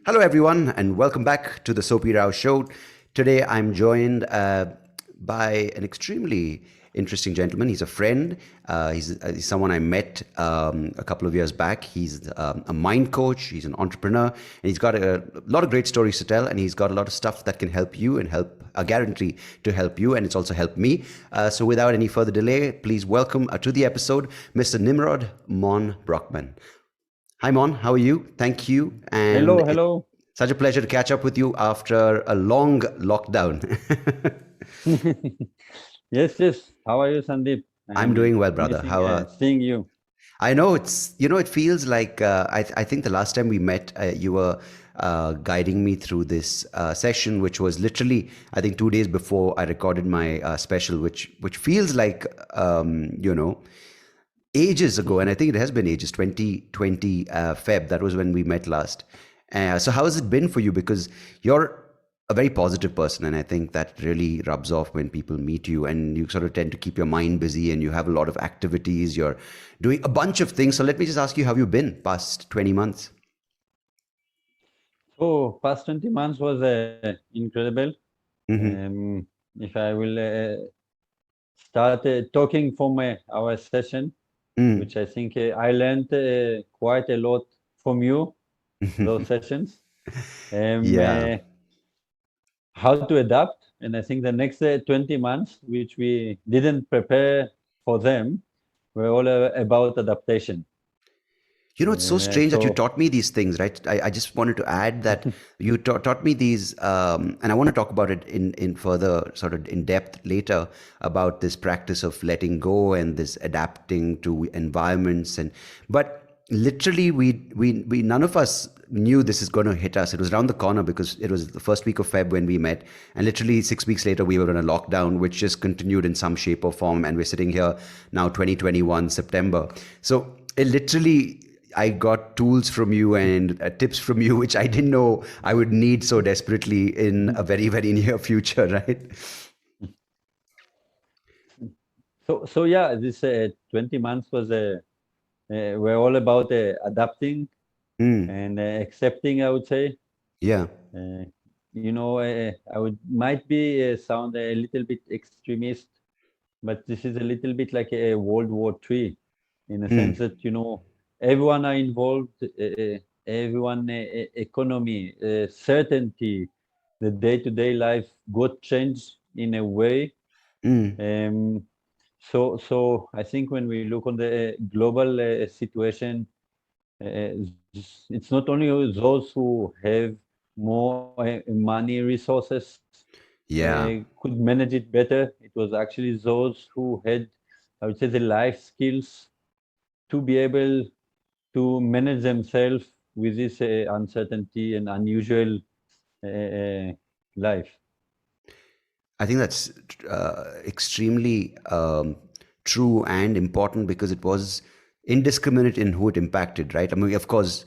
Hello, everyone, and welcome back to the SoapyRao show. Today, I'm joined by an extremely interesting gentleman. He's a friend. He's someone I met a couple of years back. He's a mind coach. He's an entrepreneur, and he's got a lot of great stories to tell. And he's got a lot of stuff that can help you and help, a guarantee to help you, and it's also helped me. So, without any further delay, please welcome to the episode, Mr. Nimrod Mon Brokman. Hi, Mon. How are you? Thank you. And Hello. such a pleasure to catch up with you after a long lockdown. Yes. How are you, Sandeep? I'm I'm doing well, brother. missing seeing you. I know it feels like I think the last time we met, you were guiding me through this session, which was literally, I think, 2 days before I recorded my special, which feels like, ages ago. And I think it has been ages, 2020 Feb. That was when we met last. So how has it been for you? Because you're a very positive person, and I think that really rubs off when people meet you, and you sort of tend to keep your mind busy, and you have a lot of activities. You're doing a bunch of things. So let me just ask you, how have you been past 20 months? So past 20 months was incredible. Mm-hmm. Um, if I will start talking from our session, Mm. which I think I learned quite a lot from you, those sessions. Um, Yeah. uh, how to adapt. And I think the next 20 months, which we didn't prepare for them, were all about adaptation. It's so strange that you So taught me these things, right? I just wanted to add that you taught me these, and I want to talk about it in further sort of in depth later about this practice of letting go and this adapting to environments. But literally, we none of us knew this is going to hit us. It was around the corner because it was the first week of Feb when we met, and literally 6 weeks later we were in a lockdown, which just continued in some shape or form, and we're sitting here now, 2021 September. So it literally, I got tools from you and tips from you, which I didn't know I would need so desperately in a very, very near future, right? so yeah, this 20 months was we're all about adapting Mm, and accepting, I would say. yeah. Uh, I would might be sound a little bit extremist, but this is a little bit like a World War III, in a sense Mm, that everyone are involved, everyone economy, certainty, the day-to-day life got changed in a way. mm. Um, so I think when we look on the global situation, it's not only those who have more money resources Yeah. could manage it better. It was actually those who had, I would say, the life skills to be able to manage themselves with this uncertainty and unusual life. I think that's extremely true and important because it was indiscriminate in who it impacted, right? I mean, of course,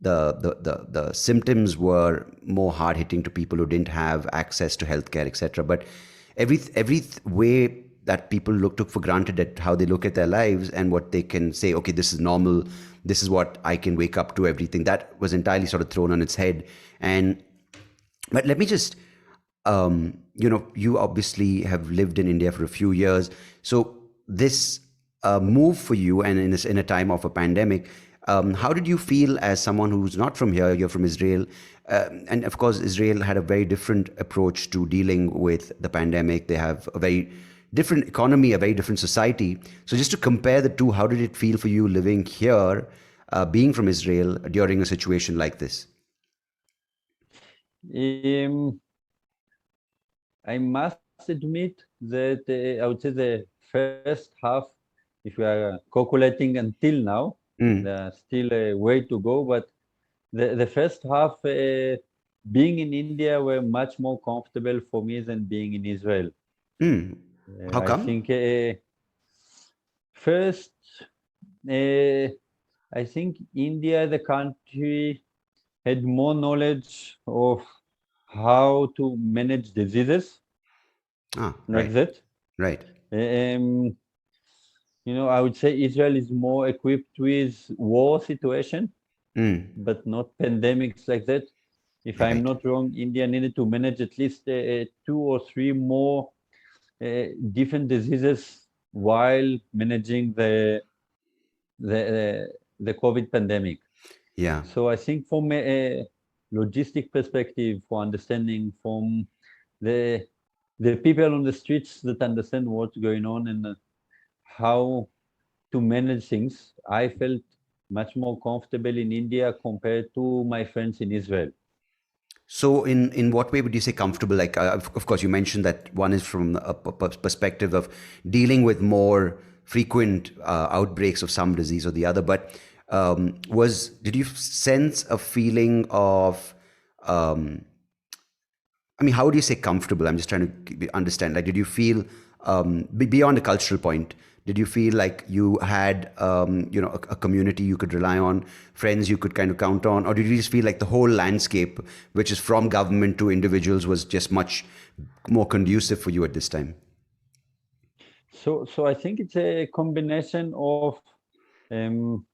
the symptoms were more hard hitting to people who didn't have access to healthcare, etc. But every way that people took for granted at how they look at their lives and what they can say, okay, this is normal, this is what I can wake up to, everything that was entirely sort of thrown on its head. And but let me just, you obviously have lived in India for a few years. So this move for you, and in a time of a pandemic, how did you feel as someone who's not from here? You're from Israel, and of course, Israel had a very different approach to dealing with the pandemic. They have a very different economy, a very different society. So just to compare the two, how did it feel for you living here, being from Israel during a situation like this? Um, I must admit that I would say the first half, if we are calculating until now, Mm, there's still a way to go, but the first half, being in India were much more comfortable for me than being in Israel. mm. How I come? think first, uh, I think India, the country, had more knowledge of how to manage diseases Ah, like right, that. right. Um, I would say Israel is more equipped with war situation, Mm, but not pandemics like that. If I'm Right. not wrong, India needed to manage at least two or three more different diseases while managing the COVID pandemic. Yeah. So I think from a logistic perspective, for understanding from the the people on the streets that understand what's going on and how to manage things, I felt much more comfortable in India compared to my friends in Israel. So, in what way would you say comfortable? Like, of course, you mentioned that one is from a perspective of dealing with more frequent outbreaks of some disease or the other. But was did you sense a feeling of um, I mean, how do you say comfortable? I'm just trying to understand. Like, did you feel beyond a cultural point? Did you feel like you had, a community you could rely on, friends you could kind of count on, or did you just feel like the whole landscape, which is from government to individuals, was just much more conducive for you at this time? So I think it's a combination of um,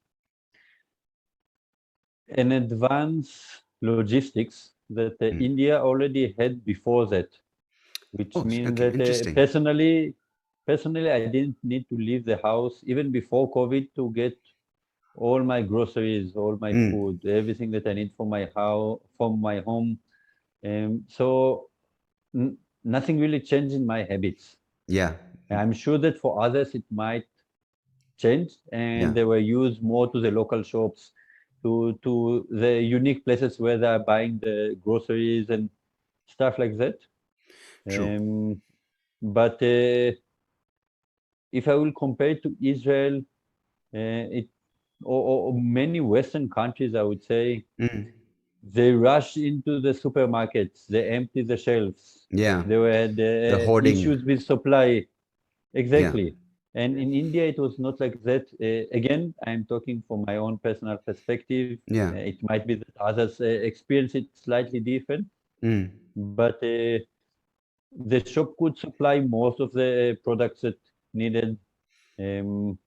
an advanced logistics that India already had before that, which Oh, means okay, that interesting. personally, I didn't need to leave the house even before COVID to get all my groceries, all my food, everything that I need for my house, from my home. So n nothing really changed in my habits. Yeah, I'm sure that for others it might change, and yeah, they were used more to the local shops, to the unique places where they are buying the groceries and stuff like that. true. Um, but if I will compare it to Israel, it or many Western countries, I would say Mm, they rush into the supermarkets, they empty the shelves, yeah, they were the the hoarding. issues with supply. Yeah, Exactly. And in India, it was not like that. Again, I'm talking from my own personal perspective. yeah, It might be that others experience it slightly different, mm, but the shop could supply most of the products that needed, um,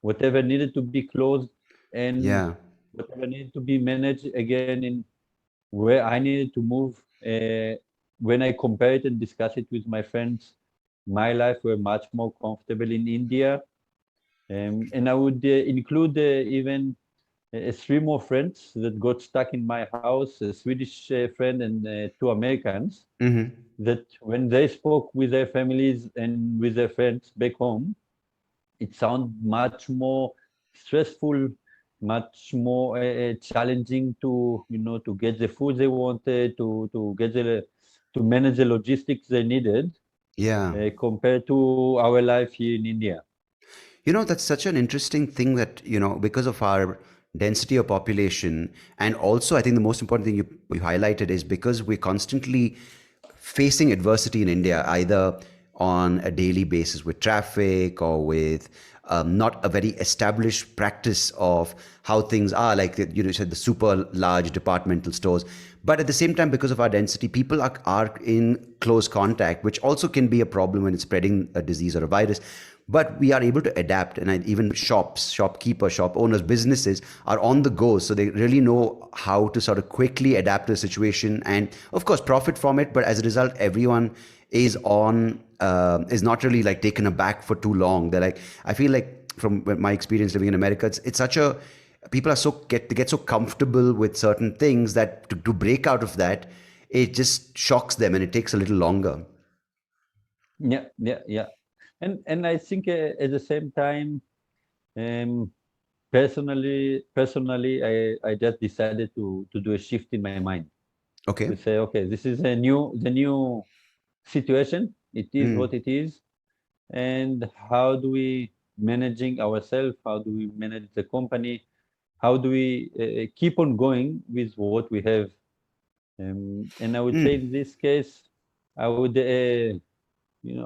whatever needed to be closed, and yeah. whatever needed to be managed again in where I needed to move. When I compare it and discuss it with my friends, my life were much more comfortable in India. And I would include even three more friends that got stuck in my house, a Swedish friend and two Americans, Mm-hmm. that when they spoke with their families and with their friends back home, it sounded much more stressful, much more challenging to, to get the food they wanted, to manage the logistics they needed, Yeah. compared to our life here in India. That's such an interesting thing that, because of our density of population, and also I think the most important thing you highlighted is because we're constantly facing adversity in India, either on a daily basis with traffic or with not a very established practice of how things are, like you said, the super large departmental stores. But at the same time, because of our density, people are in close contact, which also can be a problem when it's spreading a disease or a virus. But we are able to adapt, and even shops, shopkeepers, shop owners, businesses are on the go, so they really know how to sort of quickly adapt to the situation and of course profit from it. But as a result, everyone is not really like taken aback for too long. They're like, I feel like from my experience living in America, it's such a people are they get so comfortable with certain things that to break out of that, it just shocks them and it takes a little longer. Yeah, yeah, yeah. And I think at the same time, um, personally, I just decided to do a shift in my mind, to Okay. say, okay, this is the new situation. It is Mm, what it is, and how do we managing ourselves? How do we manage the company? How do we keep on going with what we have? And I would say in this case, I would,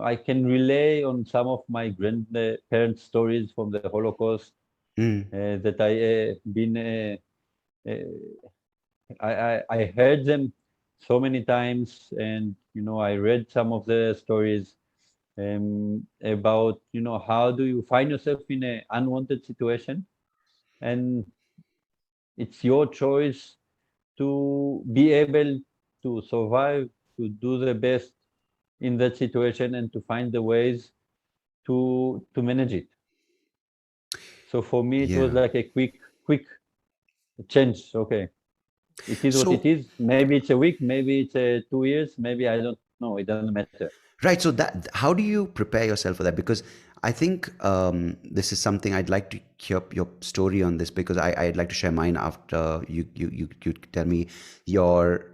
I can relay on some of my grandparents' stories from the Holocaust mm, that I heard them so many times, and I read some of the stories about how do you find yourself in an unwanted situation, and it's your choice to be able to survive, to do the best in that situation, and to find the ways to manage it. So for me, it was Yeah. like a quick change. Okay, it is what it So is. Maybe it's a week, maybe it's 2 years, maybe I don't know. It doesn't matter. right. So that how do you prepare yourself for that? Because I think this is something I'd like to hear your story on this because I'd like to share mine after you tell me your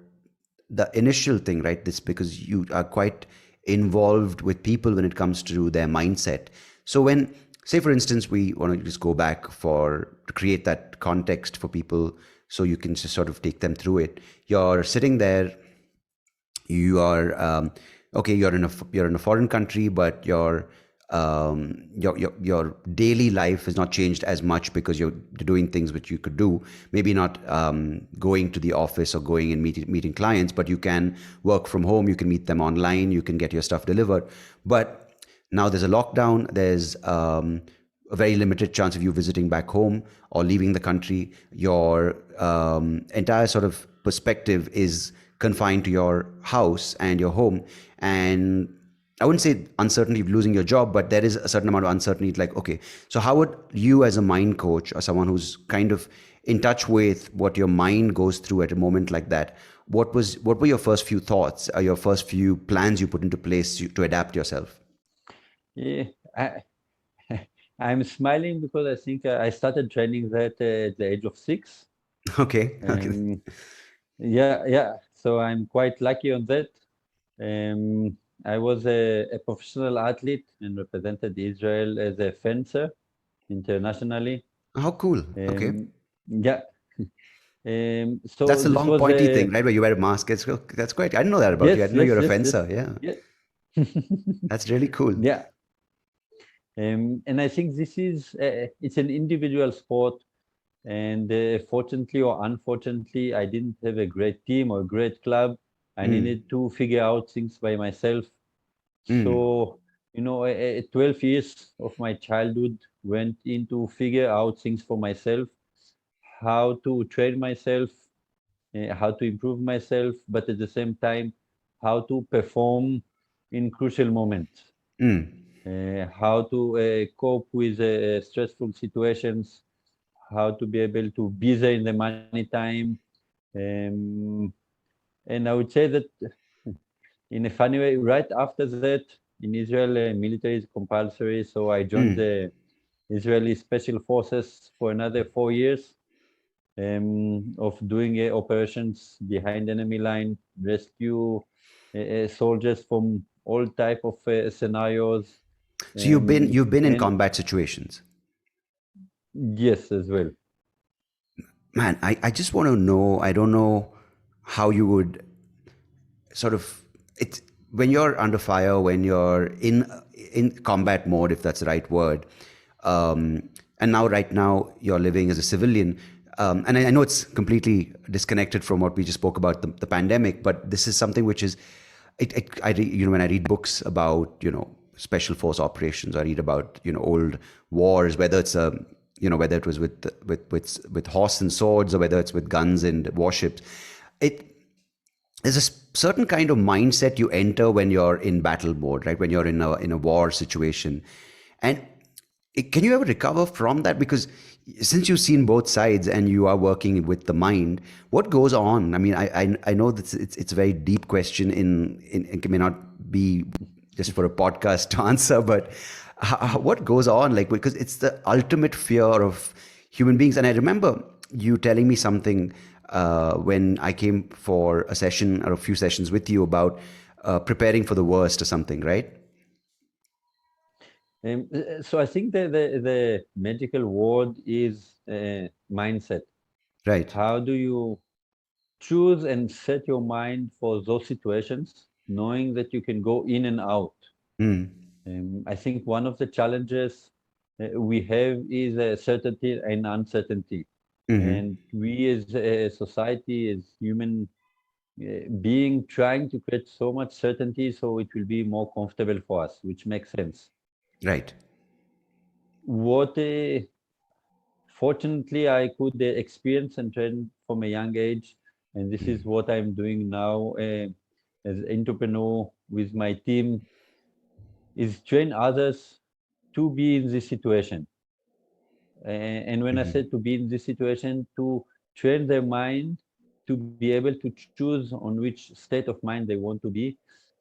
the initial thing, right? This because you are quite involved with people when it comes to their mindset. So when, say, for instance, we want to just go back for to create that context for people, so you can just sort of take them through it. You're sitting there, you are okay, you're in a foreign country, but your daily life has not changed as much because you're doing things which you could do, maybe not going to the office or going and meeting clients, but you can work from home, you can meet them online, you can get your stuff delivered. But now there's a lockdown, there's a very limited chance of you visiting back home or leaving the country. Your entire sort of perspective is confined to your house and your home. And I wouldn't say uncertainty of losing your job, but there is a certain amount of uncertainty. Like, okay, so how would you, as a mind coach or someone who's kind of in touch with what your mind goes through at a moment like that, what were your first few thoughts, or your first few plans you put into place to adapt yourself? Yeah, I, I'm smiling because I think I started training that at the age of 6. Okay, okay. Um, yeah. So I'm quite lucky on that. I was a professional athlete and represented Israel as a fencer internationally. How cool. Okay. Um, yeah. That's So the this long was pointy a thing, right? Where you wear a mask. That's great. I didn't know that about you. I yes, didn't know you're yes, a yes, fencer. yes. Yeah. Yeah. That's really cool. Yeah. And I think this is it's an individual sport. And fortunately or unfortunately, I didn't have a great team or a great club. I Mm. needed to figure out things by myself. Mm. So, 12 years of my childhood went into figure out things for myself, how to train myself, how to improve myself, but at the same time, how to perform in crucial moments, Mm. how to cope with stressful situations, how to be able to be there in the money time. Um, and I would say that in a funny way, right after that, in Israel, military is compulsory. So I joined Mm. the Israeli Special Forces for another 4 years of doing operations behind enemy line, rescue soldiers from all type of scenarios. So you've been in And combat situations. yes, as well. Man, I just want to know, I don't know how you would sort of it when you're under fire, when you're in combat mode, if that's the right word, and now right now you're living as a civilian, and I know it's completely disconnected from what we just spoke about, the pandemic, but this is something which is when I read books about special force operations, I read about old wars, whether it's whether it was with horse and swords, or whether it's with guns and warships. It There's a certain kind of mindset you enter when you're in battle mode, right? When you're in a war situation, and can you ever recover from that? Because since you've seen both sides and you are working with the mind, what goes on? I mean, I know that it's a very deep question. It may not be just for a podcast to answer, but what goes on? Like, because it's the ultimate fear of human beings. And I remember you telling me something when I came for a session or a few sessions with you about preparing for the worst or something, right? So I think the magical word is mindset. Right. How do you choose and set your mind for those situations, knowing that you can go in and out? Mm. I think one of the challenges we have is certainty and uncertainty. Hmm. And we as a society, as human being, trying to create so much certainty so it will be more comfortable for us, which makes sense. Right. What fortunately I could experience and train from a young age And this is what I'm doing now as entrepreneur with my team, is train others to be in this situation. And when I said to be in this situation, to train their mind to be able to choose on which state of mind they want to be,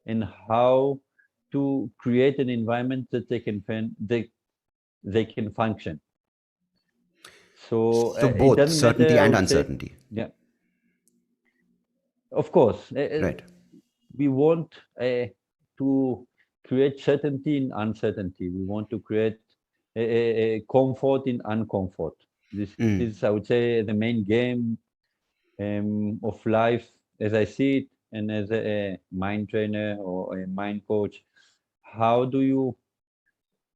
and how to create an environment that they can function. So So it both doesn't matter, certainty I and would say. uncertainty. Yeah, of course. Right. We want to create certainty in uncertainty. We want to create a comfort in uncomfort. This is, I would say, the main game of life as I see it, and as a mind trainer or a mind coach. How do you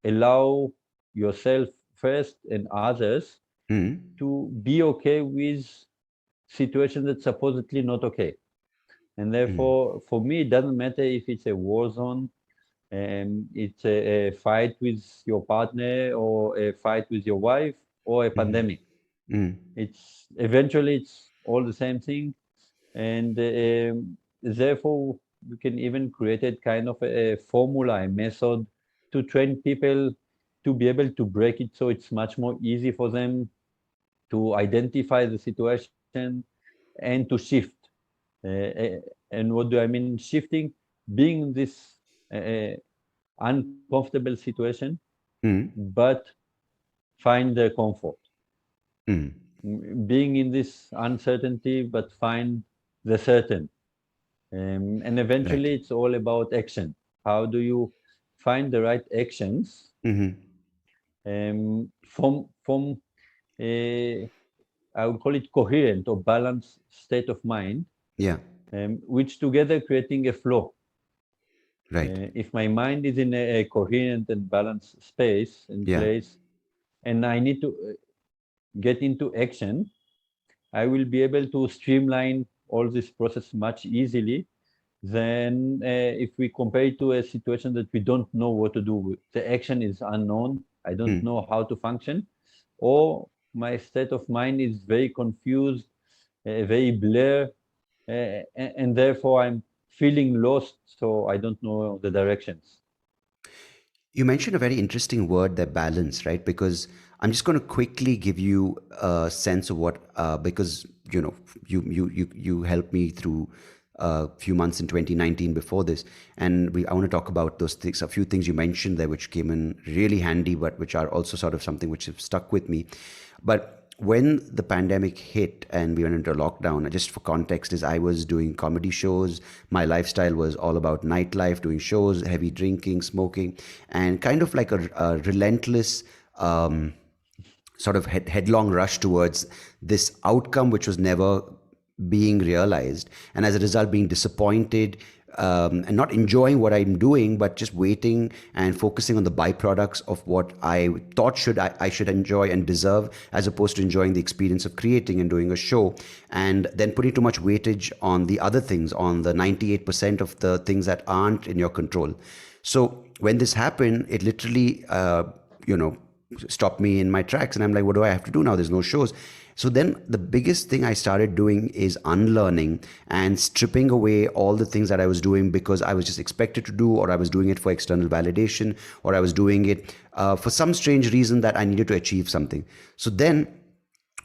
allow yourself first and others to be okay with situations that supposedly not okay? And therefore, for me, it doesn't matter if it's a war zone, it's a fight with your partner, or a fight with your wife, or a pandemic. It's eventually it's all the same thing, and therefore we can even create a kind of a formula, a method to train people to be able to break it, so it's much more easy for them to identify the situation and to shift. And what do I mean shifting? Being in this uh, uncomfortable situation, but find the comfort. Being in this uncertainty, but find the certain. And Right. eventually, it's all about action. How do you find the right actions from I would call it coherent or balanced state of mind, Yeah. which together creating a flow. Right. If my mind is in a coherent and balanced space and Yeah. place, and I need to get into action, I will be able to streamline all this process much easily than if we compare it to a situation that we don't know what to do. The action is unknown. I don't know how to function, or my state of mind is very confused, very blur, and therefore I'm feeling lost. So I don't know the directions. You mentioned a very interesting word there, balance, right? Because I'm just going to quickly give you a sense of what, because you helped me through a few months in 2019 before this, and I want to talk about those things, a few things you mentioned there, which came in really handy, but which are also sort of something which have stuck with me. But when the pandemic hit and we went into lockdown, just for context, is I was doing comedy shows. My lifestyle was all about nightlife, doing shows, heavy drinking, smoking, and kind of like a relentless sort of headlong rush towards this outcome which was never being realized, and as a result being disappointed, and not enjoying what I'm doing, but just waiting and focusing on the byproducts of what I thought I should enjoy and deserve, as opposed to enjoying the experience of creating and doing a show, and then putting too much weightage on the other things, on the 98% of the things that aren't in your control. So when this happened, it literally, stopped me in my tracks, and I'm like, what do I have to do now? There's no shows. So then the biggest thing I started doing is unlearning and stripping away all the things that I was doing because I was just expected to do, or I was doing it for external validation, or I was doing it for some strange reason that I needed to achieve something. So then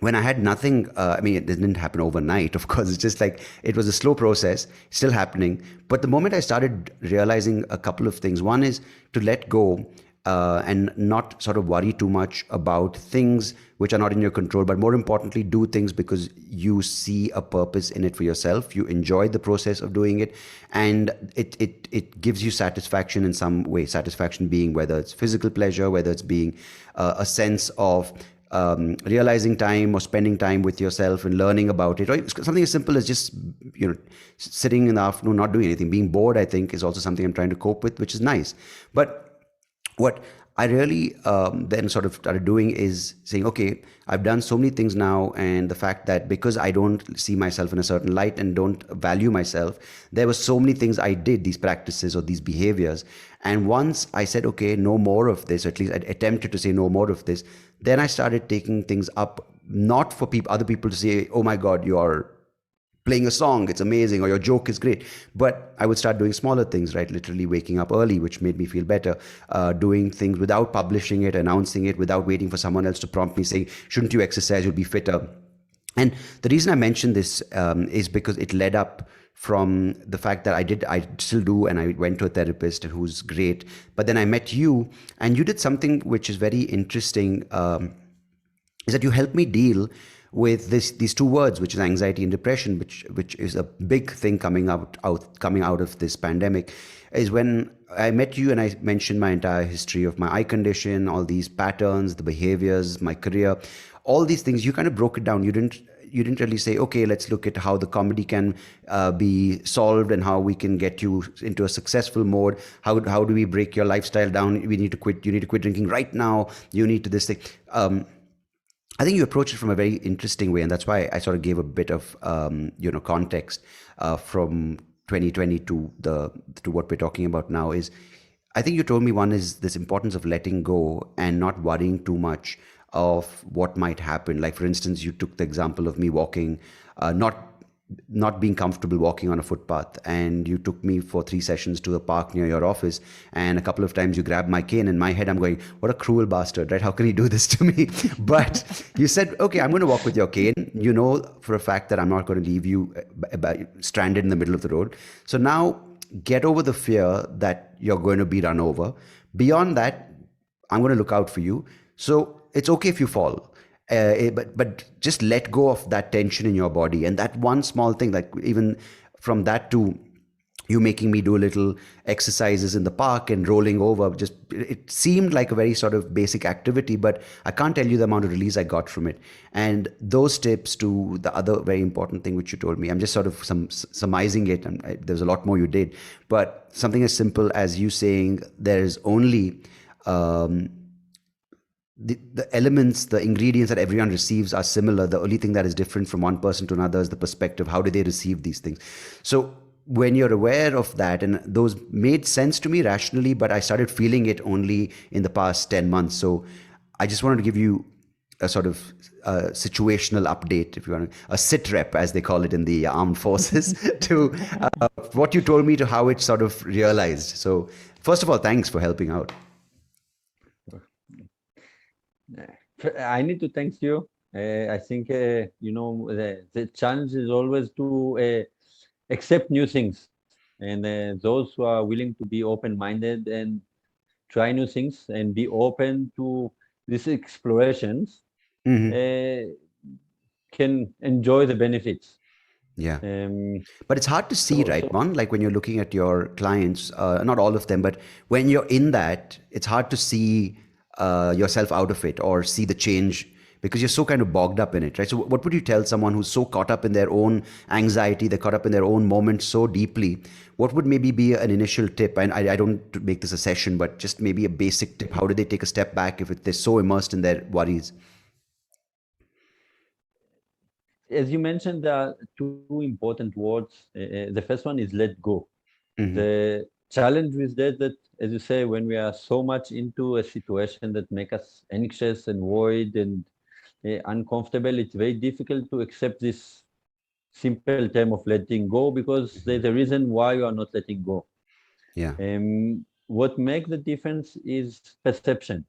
when I had nothing, it didn't happen overnight, of course. It's just like it was a slow process, still happening. But the moment I started realizing a couple of things, one is to let go and not sort of worry too much about things which are not in your control, but more importantly, do things because you see a purpose in it for yourself. You enjoy the process of doing it, and it gives you satisfaction in some way. Satisfaction being whether it's physical pleasure, whether it's being a sense of realizing time or spending time with yourself and learning about it, or something as simple as just sitting in the afternoon not doing anything. Being bored, I think, is also something I'm trying to cope with, which is nice. But what I really then sort of started doing is saying, okay, I've done so many things now, and the fact that because I don't see myself in a certain light and don't value myself, there were so many things I did, these practices or these behaviors. And once I said, okay, no more of this, or at least I attempted to say no more of this, then I started taking things up, not for other people to say, oh my God, you're playing a song, it's amazing, or your joke is great. But I would start doing smaller things, right? Literally waking up early, which made me feel better. Doing things without publishing it, announcing it, without waiting for someone else to prompt me saying, shouldn't you exercise? You'll be fitter. And the reason I mentioned this is because it led up from the fact that I still do, and I went to a therapist who's great. But then I met you, and you did something which is very interesting. Is that you helped me deal with these two words, which is anxiety and depression, which is a big thing coming out of this pandemic. Is when I met you and I mentioned my entire history of my eye condition, all these patterns, the behaviors, my career, all these things. You kind of broke it down. You didn't really say, okay, let's look at how the comedy can be solved and how we can get you into a successful mode. How do we break your lifestyle down? We need to quit. You need to quit drinking right now. You need to this thing. I think you approach it from a very interesting way, and that's why I sort of gave a bit of context from 2020 to what we're talking about now. Is I think you told me one is this importance of letting go and not worrying too much of what might happen. Like for instance, you took the example of me walking, not being comfortable walking on a footpath, and you took me for 3 sessions to a park near your office, and a couple of times you grabbed my cane. In my head I'm going, what a cruel bastard, right? How can he do this to me? But you said, okay, I'm going to walk with your cane. You know for a fact that I'm not going to leave you stranded in the middle of the road. So now get over the fear that you're going to be run over. Beyond that, I'm going to look out for you. So it's okay if you fall. But just let go of that tension in your body, and that one small thing, like even from that to you making me do little exercises in the park and rolling over, just it seemed like a very sort of basic activity, but I can't tell you the amount of release I got from it. And those tips to the other very important thing which you told me, I'm just sort of surmising it, and there's a lot more you did, but something as simple as you saying there is only the elements, the ingredients that everyone receives are similar. The only thing that is different from one person to another is the perspective. How do they receive these things? So when you're aware of that, and those made sense to me rationally, but I started feeling it only in the past 10 months. So I just wanted to give you a sort of situational update, if you want, a sit rep, as they call it in the armed forces, to what you told me to how it sort of realized. So first of all, thanks for helping out. I need to thank you. I think the challenge is always to accept new things, and those who are willing to be open-minded and try new things and be open to these explorations can enjoy the benefits. Yeah. Um, But it's hard to see, so right, Mon? Like when you're looking at your clients, not all of them, but when you're in that, it's hard to see yourself out of it or see the change because you're so kind of bogged up in it, right? So, what would you tell someone who's so caught up in their own anxiety, they're caught up in their own moment so deeply? What would maybe be an initial tip? And I don't make this a session, but just maybe a basic tip. How do they take a step back if they're so immersed in their worries? as you mentioned, there are two important words. The first one is let go. Mm-hmm. The challenge with that, as you say, when we are so much into a situation that make us anxious and worried and uncomfortable, it's very difficult to accept this simple term of letting go because there's a reason why you are not letting go. Yeah. What makes the difference is perception.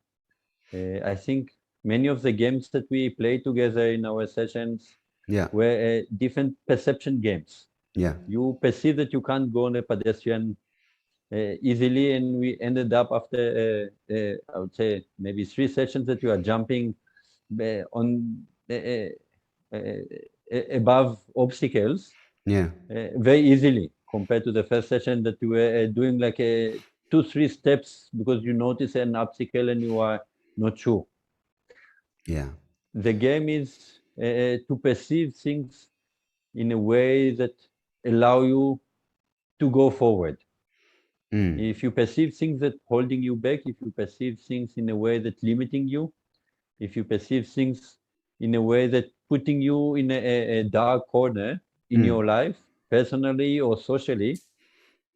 I think many of the games that we play together in our sessions Yeah. were different perception games. Yeah. You perceive that you can't go on a pedestrian easily, and we ended up after I would say maybe 3 sessions that you are jumping on above obstacles Yeah. very easily compared to the first session that you were doing like 2-3 steps because you notice an obstacle and you are not sure. Yeah. The game is to perceive things in a way that allow you to go forward. Mm. If you perceive things that holding you back, if you perceive things in a way that limiting you, if you perceive things in a way that putting you in a dark corner in Mm. your life, personally or socially,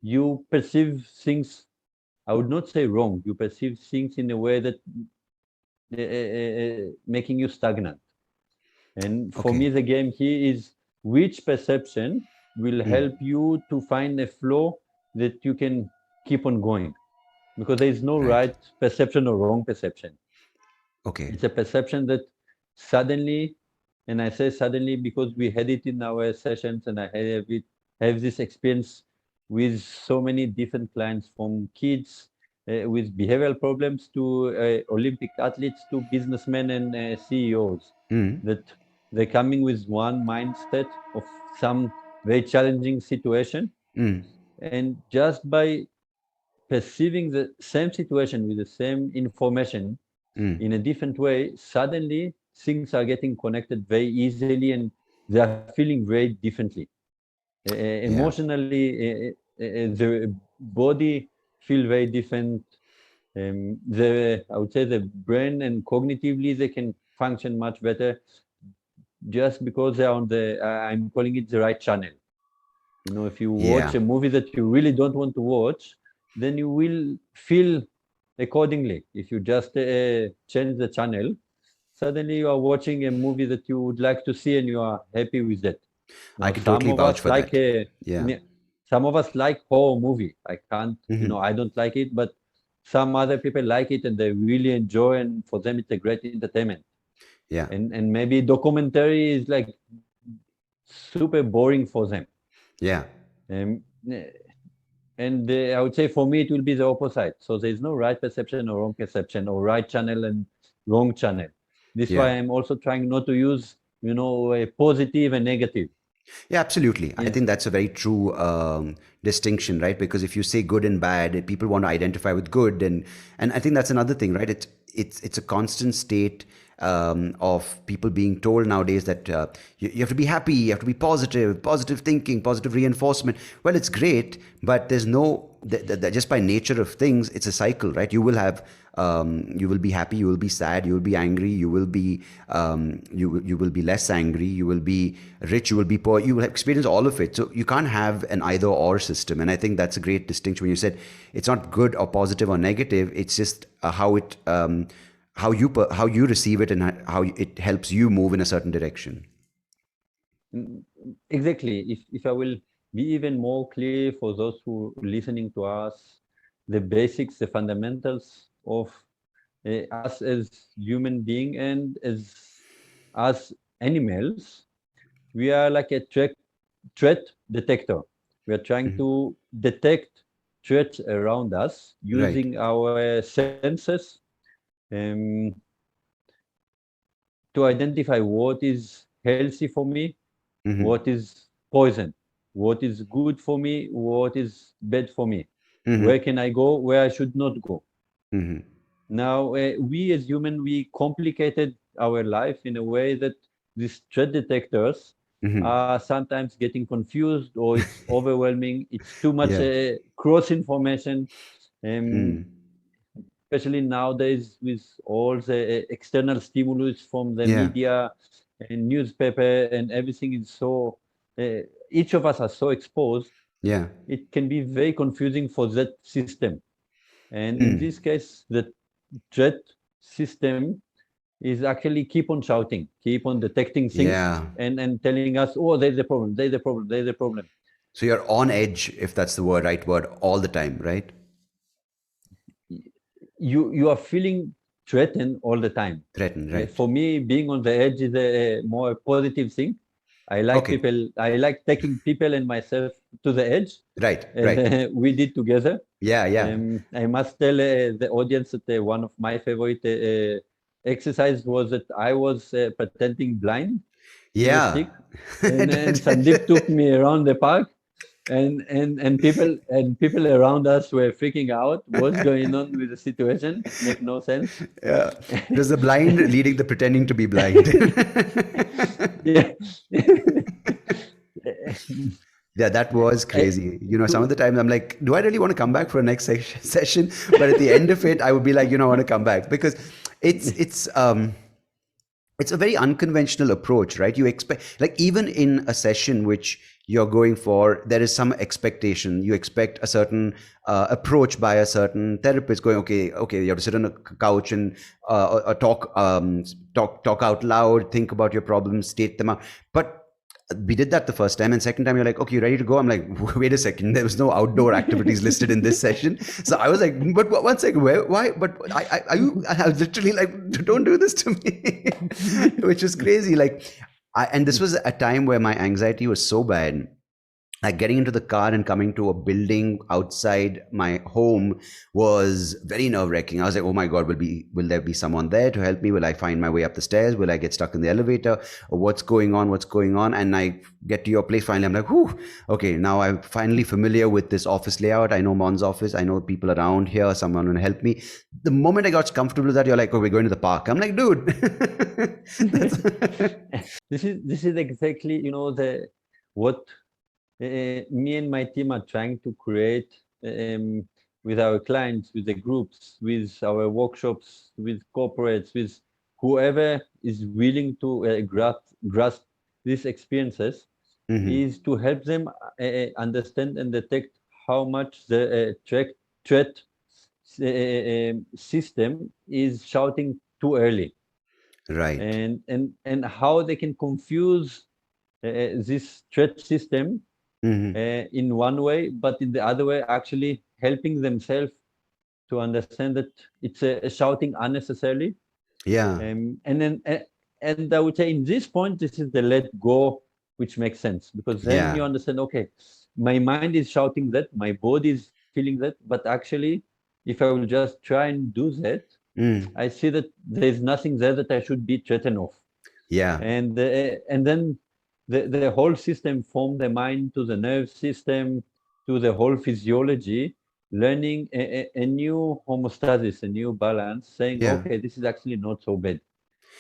you perceive things, I would not say wrong, you perceive things in a way that making you stagnant. And for Okay. me, the game here is which perception will help you to find a flow that you can keep on going, because there is no Right. right perception or wrong perception. Okay. It's a perception that suddenly, and I say suddenly because we had it in our sessions, and I have this experience with so many different clients, from kids with behavioral problems to Olympic athletes to businessmen and CEOs, Mm. that they're coming with one mindset of some very challenging situation, Mm. and just by perceiving the same situation with the same information Mm. in a different way, suddenly things are getting connected very easily, and they are feeling very differently. Yeah. Emotionally, the body feel very different. I would say the brain and cognitively they can function much better, just because they're on the, I'm calling it the right channel. You know, if you watch Yeah. a movie that you really don't want to watch, then you will feel accordingly. If you just change the channel, suddenly you are watching a movie that you would like to see and you are happy with that. I Now, can totally vouch for that. Yeah. some of us like horror movie. I can't, Hmm. I don't like it, but some other people like it and they really enjoy, and for them it's a great entertainment. Yeah. And maybe documentary is like super boring for them. Yeah. Um, and I would say for me it will be the opposite. So there's no right perception or wrong perception, or right channel and wrong channel. This is why Yeah. I'm also trying not to use, a positive and negative. Yeah, absolutely. I Is think that's a very true distinction, right? Because if you say good and bad, people want to identify with good, and I think that's another thing, right? It's a constant state of people being told nowadays that you have to be happy, you have to be positive, positive thinking, positive reinforcement. Well, it's great, but there's no just by nature of things, it's a cycle, right? You will be happy, you will be sad, you will be angry, you will be less angry, you will be rich, you will be poor, you will experience all of it. So you can't have an either or system. And I think that's a great distinction when you said it's not good or positive or negative. It's just how you receive it and how it helps you move in a certain direction. mm, exactly. If I will be even more clear for those who listening to us, the basics, the fundamentals of us as human being and as animals, we are like a threat detector. We are trying Mhm. to detect threats around us Right. using our senses, um, to identify what is healthy for me, Hmm. what is poison, what is good for me, what is bad for me, where Hmm. can I go, where I should not go. Hmm. Now, we as human, we complicated our life in a way that these threat detectors Hmm. are sometimes getting confused, or it's overwhelming. It's too much Yeah. cross information, um, Mm. especially nowadays with all the external stimulus from the Yeah. media and newspaper, and everything is so. Uh, each of us are so exposed. Yeah. It can be very confusing for that system. And in Mm. this case, the threat system is actually keep on shouting, keep on detecting things, Yeah. and telling us, oh, there's a problem, there's a problem, there's a problem. So you're on edge, if that's the right word, all the time, right? You are feeling threatened all the time. Threatened, right? For me, being on the edge is a more positive thing. I like Okay. people. I like taking people and myself to the edge, Right. as Right. we did together. Yeah. Yeah. I must tell the audience that one of my favorite exercise was that I was pretending blind with a stick, Yeah. and Sandeep took me around the park, and people around us were freaking out. What's going on with the situation? Make no sense. Yeah. It was the blind leading the pretending to be blind. Yeah. Yeah, that was Eh, crazy. Some of to, the times I'm like, do I really want to come back for a next session? But at the end of it, I would be like, I want to come back because it's it's um it's a very unconventional approach, right? You expect, like, even in a session which you're going for, there is some expectation. You expect a certain approach by a certain therapist going, okay, you have to sit on a couch and talk out loud, think about your problems, state them out. But we did that the first time, and second time you're like, okay, you ready to go? I'm like, wait a second, there was no outdoor activities listed in this session. So I was like, but one second, where, why? But are you? I was literally like, don't do this to me, which was crazy. Like, and this was a time where my anxiety was so bad, like getting into the car and coming to a building outside my home was very nerve-wracking. I was like, oh my god, will there be someone there to help me? Will I find my way up the stairs? Will I get stuck in the elevator? Or what's going on? And I get to your place finally. I'm like, whew, okay, now I'm finally familiar with this office layout. I know Mon's office. I know people around here. Someone will help me. The moment I got comfortable with that, you're like, oh, we're going to the park. I'm like, dude. That's This is exactly, the what me and my team are trying to create with our clients, with the groups, with our workshops, with corporates, with whoever is willing to grasp these experiences, Mhm. is to help them understand and detect how much the threat system is shouting too early, Right. and how they can confuse this threat system Mhm. in one way, but in the other way, actually helping themselves to understand that it's shouting unnecessarily. Yeah. And then, and I would say in this point, this is the let go, which makes sense, because then Yeah. you understand, okay, my mind is shouting that, my body is feeling that, but actually, if I will just try and do that, Mm. I see that there's nothing there that I should be threatened of. Yeah. And then the whole system, from the mind to the nerve system to the whole physiology, learning a new homeostasis, a new balance, saying, Yeah. okay, this is actually not so bad,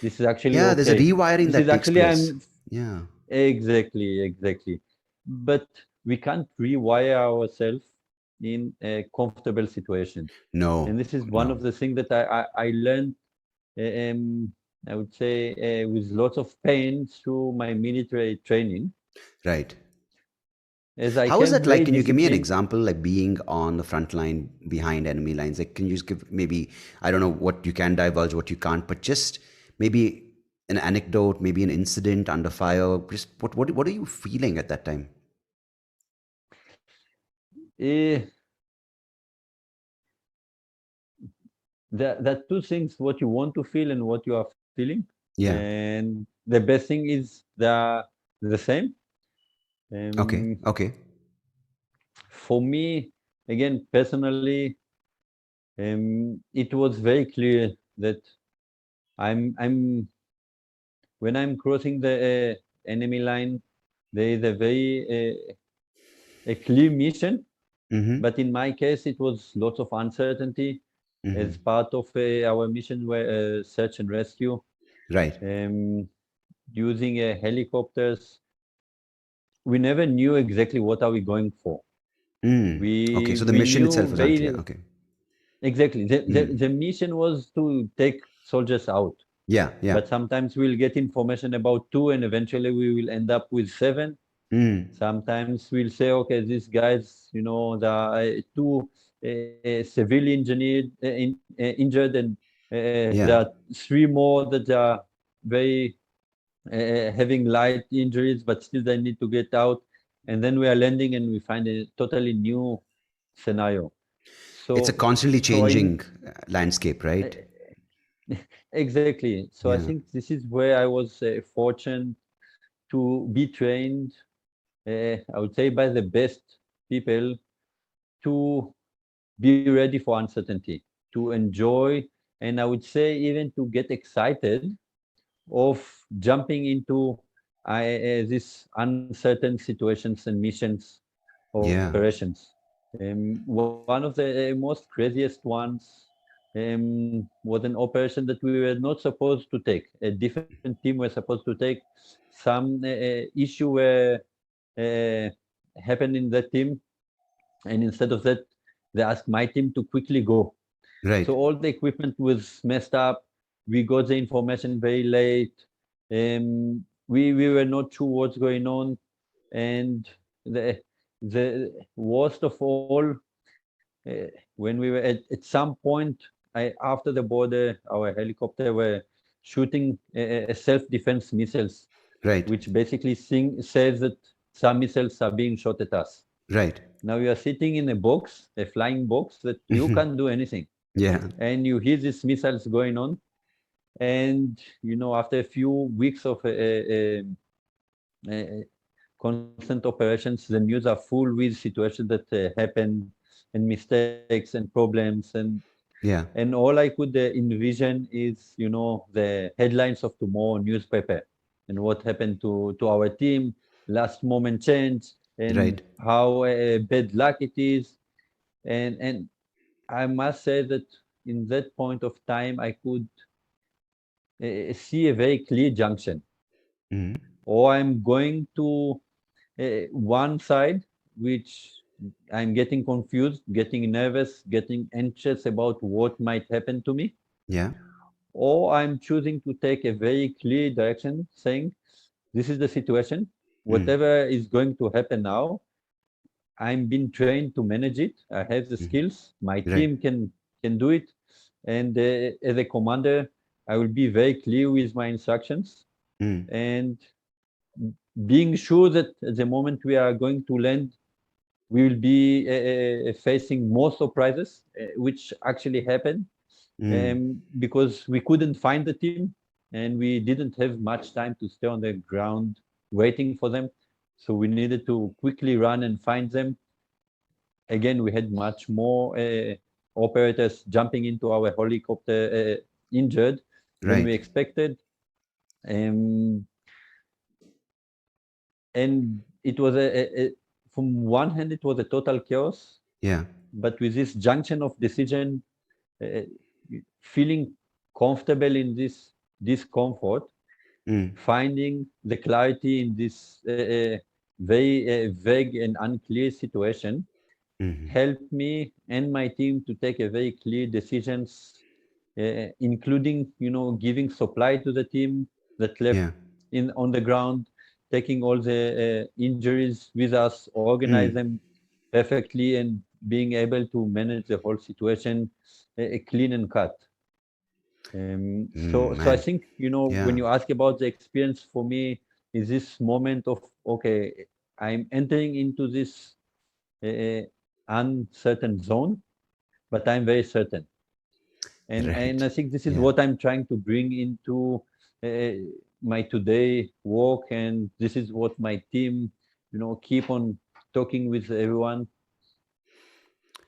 this is actually Yeah, there's a okay, rewiring this that is takes actually, place. I'm Yeah. exactly, but we can't rewire ourselves in comfortable situations. And No, this is one no. of the things that I learned, um, I would say, with lots of pain through my military training, Right. as I How is came that like? very Can you give me an disciplined. example, like being on the front line behind enemy lines? Like, can you just give maybe, I don't know what you can divulge, what you can't, but just maybe an anecdote, maybe an incident under fire. Just what are you feeling at that time? Eh, there are two things: what you want to feel and what you are feeling. Yeah. And the best thing is the same. Okay. Um, Okay. for me, again, personally, it was very clear that I'm when I'm crossing the enemy line, there is a very a clear mission. Mm-hmm. But in my case, it was lots of uncertainty Mm-hmm. as part of our mission, where search and rescue, Right. um, using helicopters. We never knew exactly what are we going for. Mm. Okay. We So the we mission knew itself was unclear. very Okay. exactly Mm. the mission was to take soldiers out. Yeah. Yeah. But sometimes we'll get information about two, and eventually we will end up with seven. Mm. Sometimes we'll say, okay, these guys, there are two severely injured, and there Yeah. are three more that are very having light injuries, but still they need to get out. And then we are landing, and we find a totally new scenario. It's a So, constantly so I changing landscape, right? exactly. So I Yeah. think this is where I was fortunate to be trained, I would say, by the best people to be ready for uncertainty, to enjoy, and I would say even to get excited of jumping into these uncertain situations and missions or Yeah. operations. One of the most craziest ones was an operation that we were not supposed to take. A different team were supposed to take. Some issue were uh, happened in that team, and instead of that, they asked my team to quickly go. So Right. all the equipment was messed up. We got the information very late. We were not sure what's going on. And the worst of all, uh, when we were at some point, after the border, our helicopter were shooting self-defense missiles Right. which basically says that some missiles are being shot at us. Right. Now you are sitting in a box, a flying box, that you can't do anything. Yeah. And you hear these missiles going on. And, after a few weeks of constant operations, the news are full with situations that happen and mistakes and problems. Yeah. And all I could envision is, the headlines of tomorrow newspaper and what happened to our team, last moment change, and Right. how bad luck it is. And I must say that in that point of time, I could see a very clear junction. Mm. Or I'm going to one side, which I'm getting confused, getting nervous, getting anxious about what might happen to me, Yeah. or I'm choosing to take a very clear direction, saying, this is the situation. Mm. Whatever is going to happen now, I'm being trained to manage it. I have the Mm. skills. My Right. team can do it. And as a commander, I will be very clear with my instructions Mm. and being sure that at the moment we are going to land, we will be facing more surprises, which actually happened Mm. because we couldn't find the team and we didn't have much time to stay on the ground waiting for them. So we needed to quickly run and find them. Again, we had much more operators jumping into our helicopter injured than we Right. expected. Um, and it was from one hand, it was a total chaos, Yeah. but with this junction of decision, uh, feeling comfortable in this discomfort, Mm. finding the clarity in this very vague and unclear situation, Mm. helped me and my team to take a very clear decisions, including giving supply to the team that left Yeah. in on the ground, taking all the injuries with us, organize Mm. them perfectly, and being able to manage the whole situation clean and cut. So I Man. think when Yeah. you ask about the experience, for me is this moment of, okay, I'm entering into this uh, uncertain zone, but I'm very certain. And Right. I think this is Yeah. what I'm trying to bring into uh, my today work, and this is what my team, keep on talking with everyone.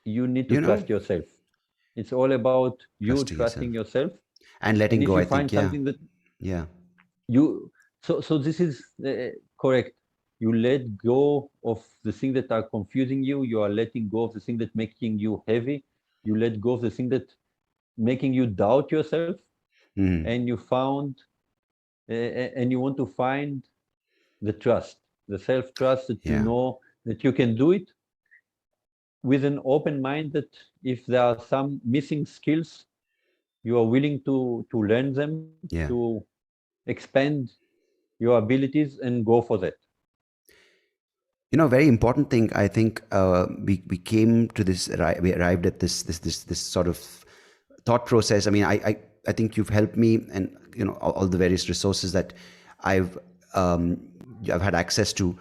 You need to You know, trust yourself. It's all about you trusting yourself trusting yourself. and And letting if go, you I think. find Yeah. something that Yeah. you, so this is correct. You let go of the things that are confusing you. You are letting go of the thing that making you heavy. You let go of the thing that making you doubt yourself, Mm. and you found and you want to find the trust, the self trust that you Yeah. know that you can do it with an open mind, that if there are some missing skills, you are willing to learn them, Yeah. to expand your abilities and go for that. Very important thing. I think we came to this. We arrived at this sort of thought process. I mean, I think you've helped me, and all the various resources that I've um, I've had access to.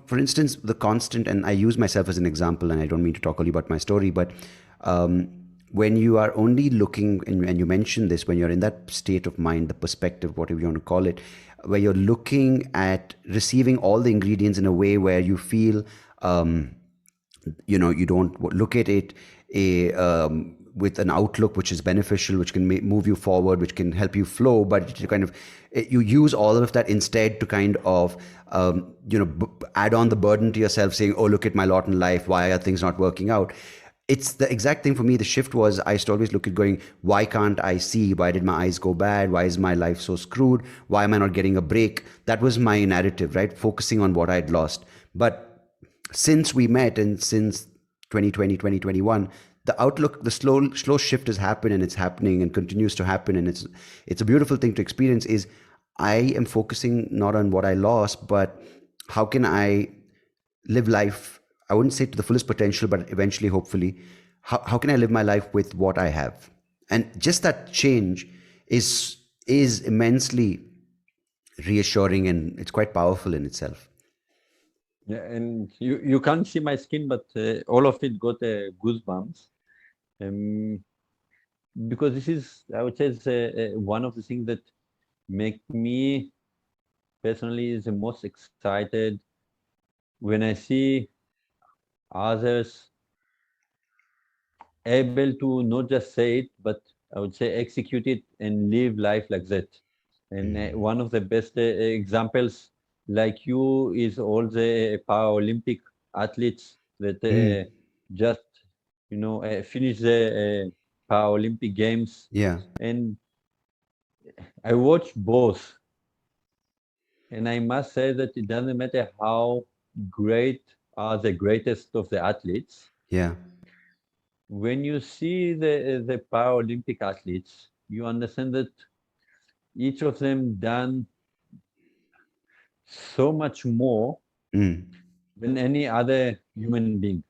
For instance, the constant, and I use myself as an example, and I don't mean to talk only about my story, but when you are only looking, and you mentioned this, when you're in that state of mind, the perspective, whatever you want to call it, where you're looking at receiving all the ingredients in a way where you feel, you don't look at it with an outlook which is beneficial, which can move you forward, which can help you flow, but you kind of you use all of that instead to kind of add on the burden to yourself, saying, oh, look at my lot in life, why are things not working out? It's the exact thing for me. The shift was, I used to always look at going, why can't I see? Why did my eyes go bad? Why is my life so screwed? Why am I not getting a break? That was my narrative, right? Focusing on what I'd lost. But since we met, and since 2020, 2021, the outlook, the slow shift has happened, and it's happening and continues to happen. And it's a beautiful thing to experience. Is I am focusing not on what I lost, but how can I live life, I wouldn't say to the fullest potential, but eventually, hopefully, how can I live my life with what I have? And just that change is immensely reassuring, and it's quite powerful in itself. Yeah, and you can't see my skin, but all of it got goosebumps. Um, because this is, I would say, one of the things that make me personally is the most excited when I see others able to not just say it, but I would say execute it and live life like that. And one of the best examples, like you, is all the Paralympic athletes that just, finish the Paralympic Games. Yeah, And I watched both, and I must say that it doesn't matter how great are the greatest of the athletes. yeah, When you see the Paralympic athletes, you understand that each of them done so much more mm. than any other human being.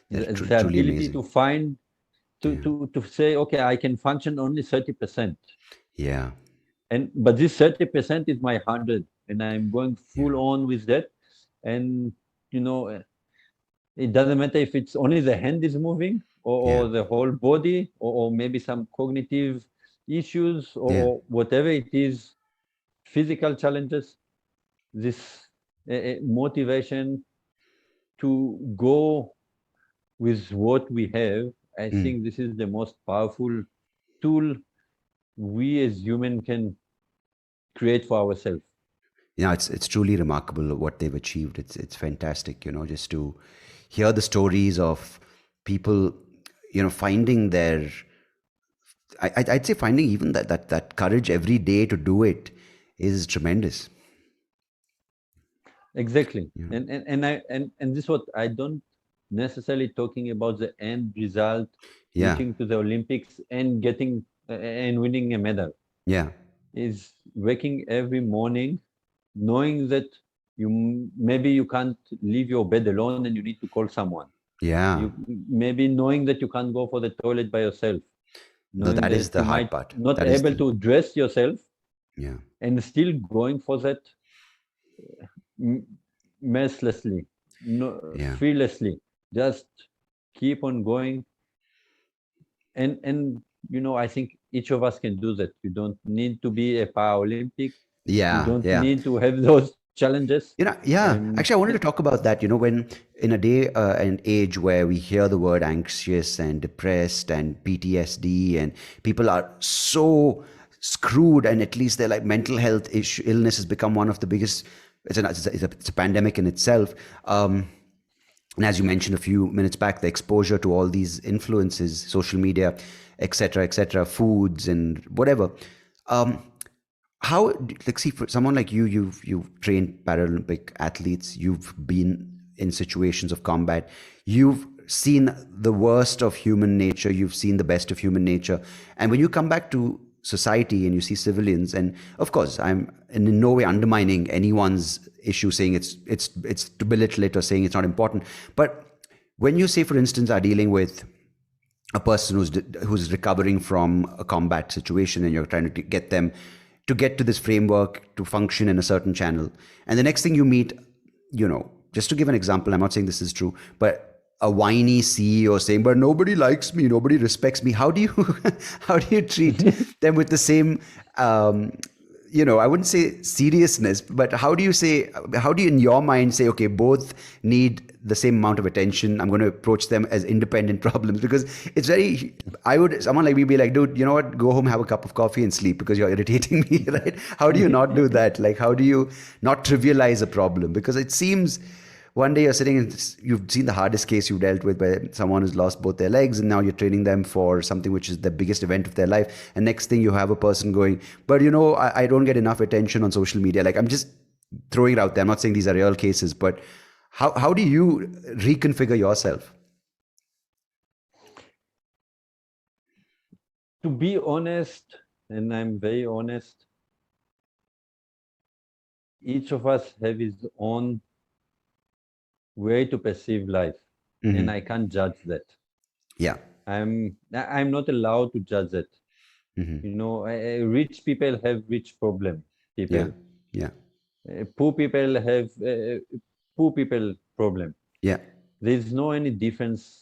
They're The truly ability amazing. to find Yeah, to say, okay, I can function only 30%. yeah, And but this 30% is my 100, and I'm going full yeah, on with that. And you know, it doesn't matter if it's only the hand is moving yeah, or the whole body or maybe some cognitive issues yeah, or whatever it is, physical challenges, this motivation to go with what we have, I mm. think this is the most powerful tool we as human can create for ourselves. It's truly remarkable what they've achieved. It's fantastic, just to hear the stories of people, finding their, I'd say finding even that courage every day to do it is tremendous. Exactly. Yeah, And this is what I don't necessarily talking about the end result, yeah, reaching to the Olympics and getting and winning a medal. yeah, Is waking every morning knowing that maybe you can't leave your bed alone and you need to call someone. yeah. You maybe knowing that you can't go for the toilet by yourself, No, knowing that is that the you hard might part. not That is able the, to dress yourself yeah, and still going for that m- mercilessly, no, yeah. fearlessly, just keep on going. And I think each of us can do that. You don't need to be a Paralympic. You Yeah, don't yeah. need to have those challenges. Yeah. Actually, I wanted to talk about that. When in a day and age where we hear the word anxious and depressed and PTSD, and people are so screwed, and at least their like mental health illness has become one of the biggest. It's a pandemic in itself. And as you mentioned a few minutes back, the exposure to all these influences, social media, etc., foods and whatever. Um, how, like, see, for someone like you, you've trained Paralympic athletes, you've been in situations of combat, you've seen the worst of human nature, you've seen the best of human nature, and when you come back to society and you see civilians, and of course I'm in no way undermining anyone's issue, saying it's to belittle it or saying it's not important, but when you say, for instance, are dealing with a person who's recovering from a combat situation, and you're trying to get them to get to this framework to function in a certain channel, and the next thing you meet, just to give an example, I'm not saying this is true, but a whiny CEO saying, but nobody likes me, nobody respects me. How do you how do you treat them with the same I wouldn't say seriousness, but how do you in your mind say, okay, both need the same amount of attention, I'm going to approach them as independent problems? Because it's very, someone like me be like, dude, you know what, go home, have a cup of coffee and sleep because you're irritating me, right? How do you not do that? Like, how do you not trivialize a problem? Because it seems one day you're sitting and you've seen the hardest case you've dealt with, by someone who's lost both their legs, and now you're training them for something which is the biggest event of their life, and next thing you have a person going, but I don't get enough attention on social media. Like, I'm just throwing it out there, I'm not saying these are real cases, but how do you reconfigure yourself? To be honest, and I'm very honest, each of us have his own way to perceive life, and Mm-hmm. I can't judge that. Yeah. I'm not allowed to judge that. Mm-hmm. Rich people have rich problem. Yeah. people. Yeah. Poor people have poor people problem. Yeah. There is no any difference,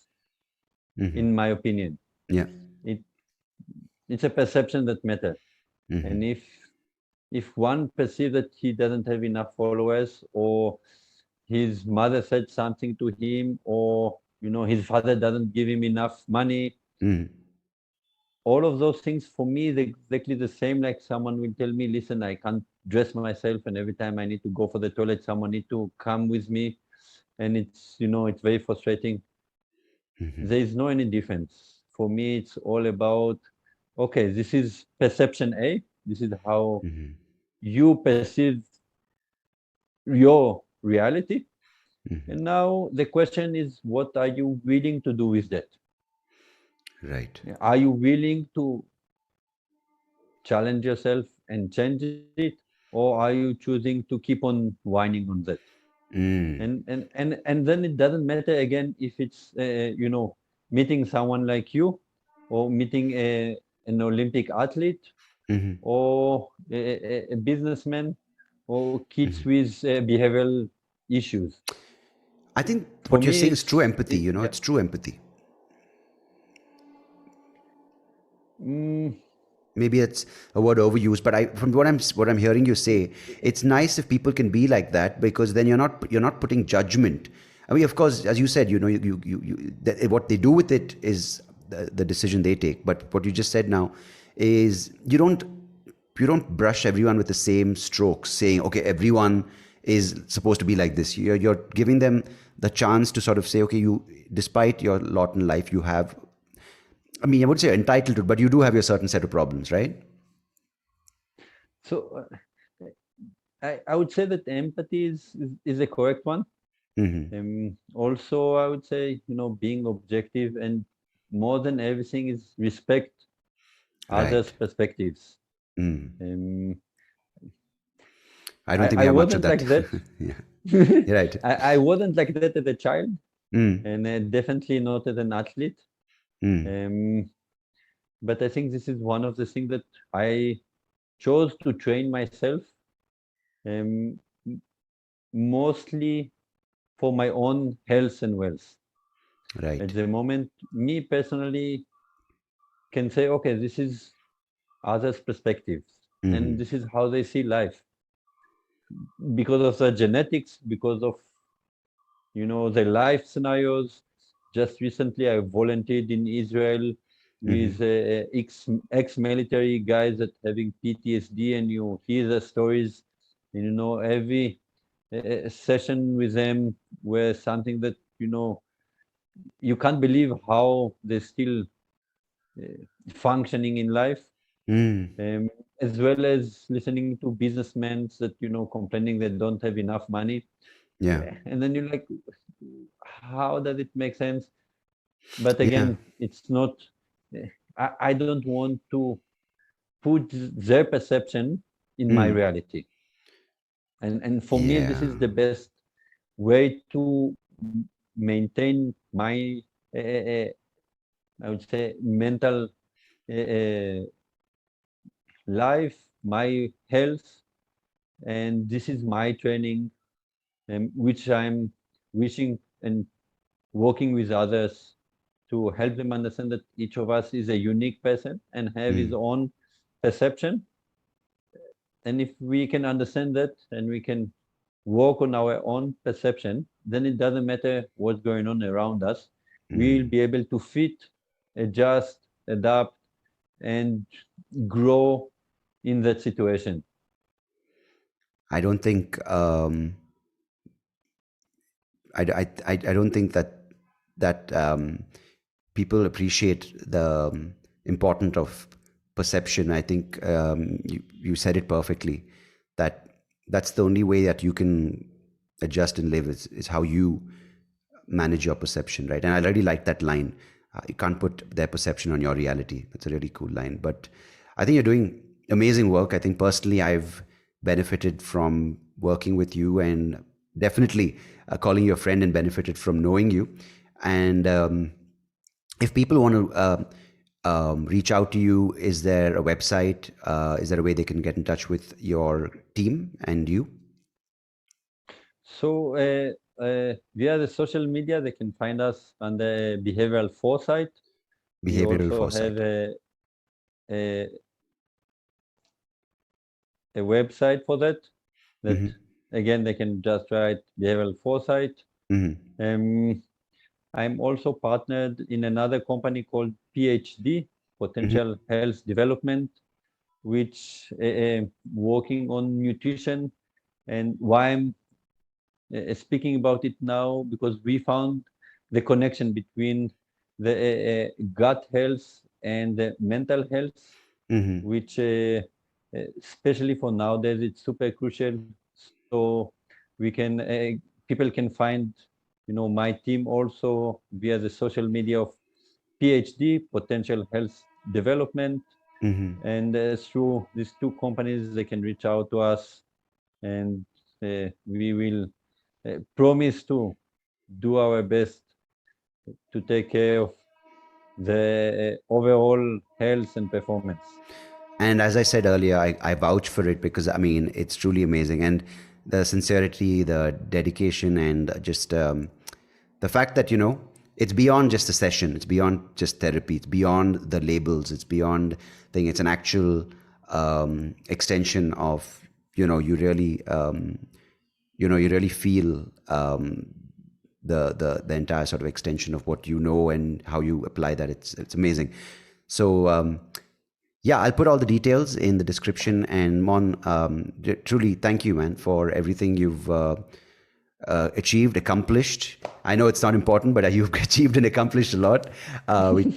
Mm-hmm. in my opinion. Yeah. It it's a perception that matter. Mm-hmm. And if one perceives that he doesn't have enough followers, or his mother said something to him, or his father doesn't give him enough money, Mm-hmm. all of those things for me is exactly the same. Like someone will tell me, listen, I can't dress myself, and every time I need to go for the toilet, someone need to come with me, and it's very frustrating. Mm-hmm. There is no any difference for me. It's all about, okay, this is perception A, this is how Mm-hmm. you perceive your reality. Mm-hmm. And now the question is, what are you willing to do with that? Right. Are you willing to challenge yourself and change it, or are you choosing to keep on whining on that? Mm. And then it doesn't matter again if it's meeting someone like you, or meeting an Olympic athlete, Mm-hmm. or a businessman, or kids Mm-hmm. with behavioral issues. I think For what you're me, saying is true empathy. yeah. It's true empathy. Mm, Maybe it's a word overused, but from what I'm hearing you say, it's nice if people can be like that, because then you're not putting judgment. I mean, of course, as you said, what they do with it is the decision they take. But what you just said now is you don't brush everyone with the same strokes, saying, okay, everyone is supposed to be like this. You're giving them the chance to sort of say, okay, despite your lot in life, you have, I mean, I would say entitled to it, but you do have your certain set of problems, right? so I would say that empathy is a correct one. Mm-hmm. Also, I would say, being objective, and more than everything is respect others' Right. perspectives. Mm. Um, I don't I, think we I have much of wasn't that. like that. Yeah. You're right. I wasn't like that as a child, Mm. and definitely not as an athlete. Mm. Um, but I think this is one of the things that I chose to train myself, um, mostly for my own health and wealth. At Right. the moment, me personally can say, okay, this is others' perspectives, and Mm-hmm. this is how they see life, because of the genetics, because of the life scenarios. Just recently, I volunteered in Israel Mm-hmm. with ex-military guys that having PTSD, and you hear the stories. And, every session with them were something that you can't believe how they're still functioning in life. Mm. um, as well as listening to businessmen that complaining they don't have enough money. Yeah. And then you're like, how does it make sense? But Yeah. again, it's not. I don't want to put their perception in my Mm. reality. And for me, this Yeah. is the best way to maintain my, I would say, mental life, my health, and this is my training, which I'm wishing and working with others to help them understand that each of us is a unique person and have his Mm. own perception. And if we can understand that, and we can work on our own perception, then it doesn't matter what's going on around us. We'll Mm. be able to fit, adjust, adapt, and grow in that situation. I don't think I don't think that people appreciate the importance of perception. I think you said it perfectly. That that's the only way that you can adjust and live is how you manage your perception, right? And I really like that line. You can't put their perception on your reality. That's a really cool line. But I think you're doing amazing work. I think personally, I've benefited from working with you, and definitely calling you a friend, and benefited from knowing you. And if people want to reach out to you? Is there a website? Is there a way they can get in touch with your team and you? So via the social media, they can find us on the Behavioral Foresight. We Behavioral also have foresight. a, a website for that. That Mm-hmm. again, they can just write Behavioral Foresight. Mm-hmm. I'm also partnered in another company called PhD, Mm-hmm. Potential Health Development, which working on nutrition. And why I'm speaking about it now, because we found the connection between the gut health and the mental health, Mm-hmm. which especially for nowadays, it's super crucial. So we can people can find my team also via the social media of PhD, Potential Health Development, Mm-hmm. and through these two companies, they can reach out to us, and we will promise to do our best to take care of the overall health and performance. And as I said earlier, I vouch for it because I mean it's truly amazing, and the sincerity, the dedication, and just the fact that it's beyond just a session, it's beyond just therapy, it's beyond the labels, it's beyond thing. It's an actual extension of you really feel the entire sort of extension of what you know and how you apply that. It's amazing. So yeah, I'll put all the details in the description. And Mon, truly, thank you, man, for everything you've achieved, accomplished. I know it's not important, but you've achieved and accomplished a lot. And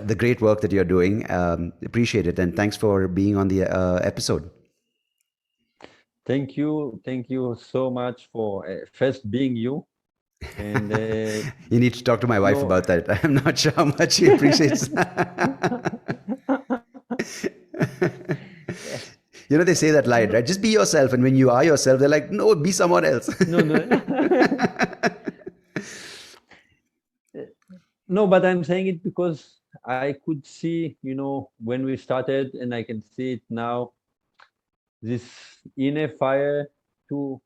the great work that you're doing. Appreciate it. And thanks for being on the episode. Thank you so much for first being you, and You need to talk to my wife no, about that. I'm not sure how much she appreciates. They say that line, no, right? Just be yourself. And when you are yourself, they're like, no, be someone else. no, no. No, but I'm saying it because I could see, when we started, and I can see it now, this inner fire to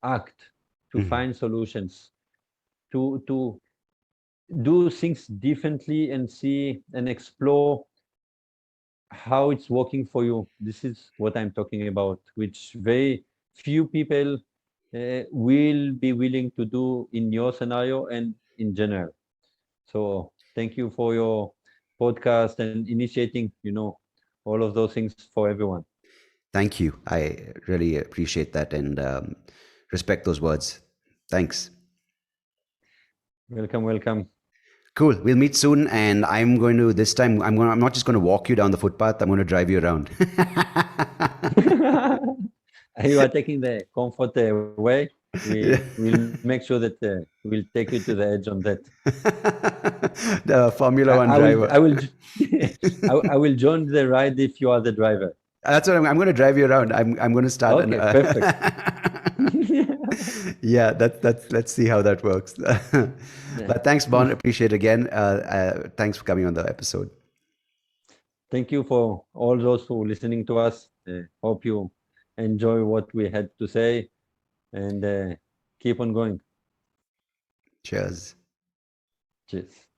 act, to Mhm. find solutions, to do things differently and see and explore how it's working for you. This is what I'm talking about, which very few people will be willing to do in your scenario and in general. So thank you for your podcast and initiating, all of those things for everyone. Thank you. I really appreciate that and respect those words. Thanks. Welcome, welcome. Cool. We'll meet soon. And I'm going to, this time, I'm not just going to walk you down the footpath, I'm going to drive you around. You are taking the comfort away. Yeah. We'll make sure that we'll take you to the edge on that. The Formula One I driver. will, I will join the ride if you are the driver. That's what I'm going to drive you around. I'm going to start an. Okay, perfect. Yeah, let's see how that works. Yeah. But thanks, Bon. Appreciate it again. Thanks for coming on the episode. Thank you for all those who listening to us. Hope you enjoy what we had to say, and keep on going. Cheers. Cheers.